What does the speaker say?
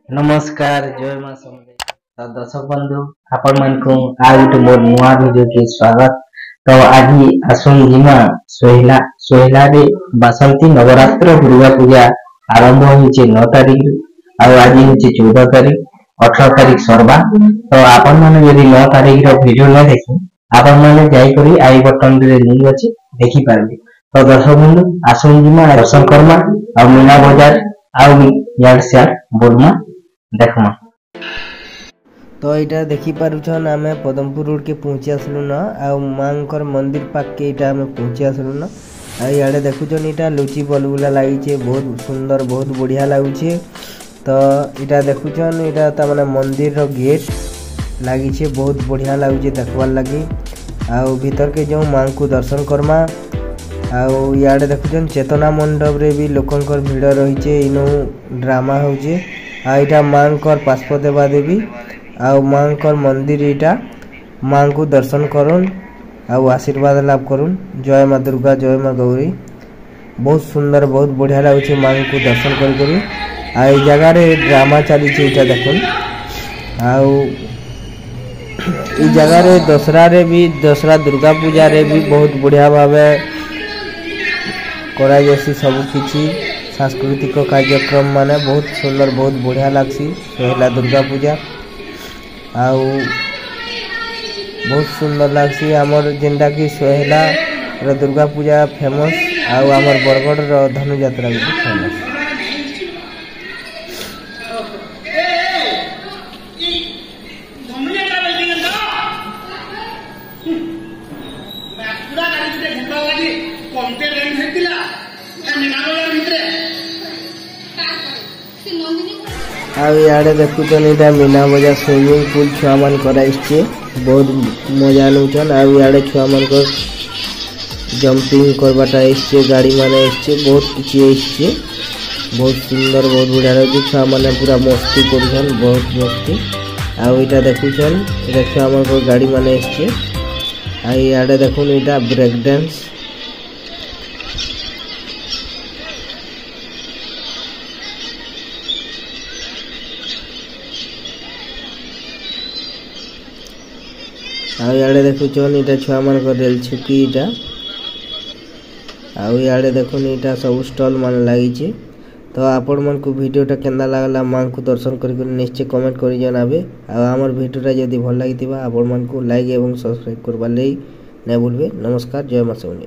नमस्कार जय मां समले तो दर्शक बंधु आपण मानकु आ गुटे मोर नुआ वीडियो के स्वागत। तो आज आसुन जिमा सोहिला सोहिला रे बासंती नवरात्र दुर्गा पूजा आरंभ होइचे 9 तारिख आ आज होइचे 14 तारिख 18 तारिख सरबा। तो आपण माने यदि 9 तारिख रो वीडियो न देखि आपण माने जाई करी आई बटन रे लिंक अछि देखि पारबे। तो दर्शक बंधु आसुन जिमा दर्शन करमा आ मीना बाजार आ यार से बोलमा देखमा। तो यहाँ देखी पारुछन आमे पदमपुर रोड के पहुँची आसलु न आ मांकर मंदिर पाक के इटा आमे पहुँची आसलु न आ याडे देखुछन इटा लुची बलबुला लागिचे बहुत सुंदर बहुत बढ़िया लागुचे। तो इटा देखुछन इटा ता माने मंदिर रो गेट लागिचे बहुत बढ़िया लागुचे देखवार लगी आ भीतर के जो मां को दर्शन करमा आ याडे देखुछन चेतना मंडप रे भी लोकंकर भीड़ रहिचे इनो ड्रामा होचे आ इटा मांकर पार्श्व देवा देवी आ मांकर मंदिर इटा मां को दर्शन करुन आ आशीर्वाद लाभ करुन। जय मां दुर्गा जय मां गौरी बहुत सुंदर बहुत बढ़िया लागुचे मां को दर्शन करी आ ई जगह रे ड्रामा चली इटा देखुन आ ई जगह रे दसरा दुर्गा पूजा रे भी बहुत बढ़िया भावे करा जैसी सब किछि सांस्कृतिक कार्यक्रम माने बहुत सुंदर बहुत बढ़िया लागसी सोहेला दुर्गा पूजा आउ बहुत सुंदर लागसी हमर जेंदा की सोहेला रो दुर्गा पूजा फेमस आउ हमर बरगढ़ रो धनु यात्रा भी फेमस। आड़े देखुन यहाँ मीना बजार स्विमिंग पूल छुआ मान कराइछे बहुत मजा नौछन आड़े छुआ मान जंपिंग करवाटा आइछे गाड़ी माने आइछे बहुत किछि आइछे बहुत सुंदर बहुत बढ़िया लगे छुआ माने पूरा मस्ती करछन बहुत मस्ती आटा देखुन इटा छुआ मान गाड़ी माने आइछे आड़े देखुन इटा ब्रेक डांस आड़े देखुन इटा छुआ मान रेल छुकी इटा आड़े देखुन इटा सब स्टॉल मान लगी। तो आपण मन को वीडियोटा केंदा लागला मां को दर्शन करी निश्चय कमेंट करी जनाबे आ हमर वीडियोटा जदी भल लागितिबा आपण मन को लाइक एवं सब्सक्राइब करबा ले नै भूलबे। नमस्कार जय मां समले।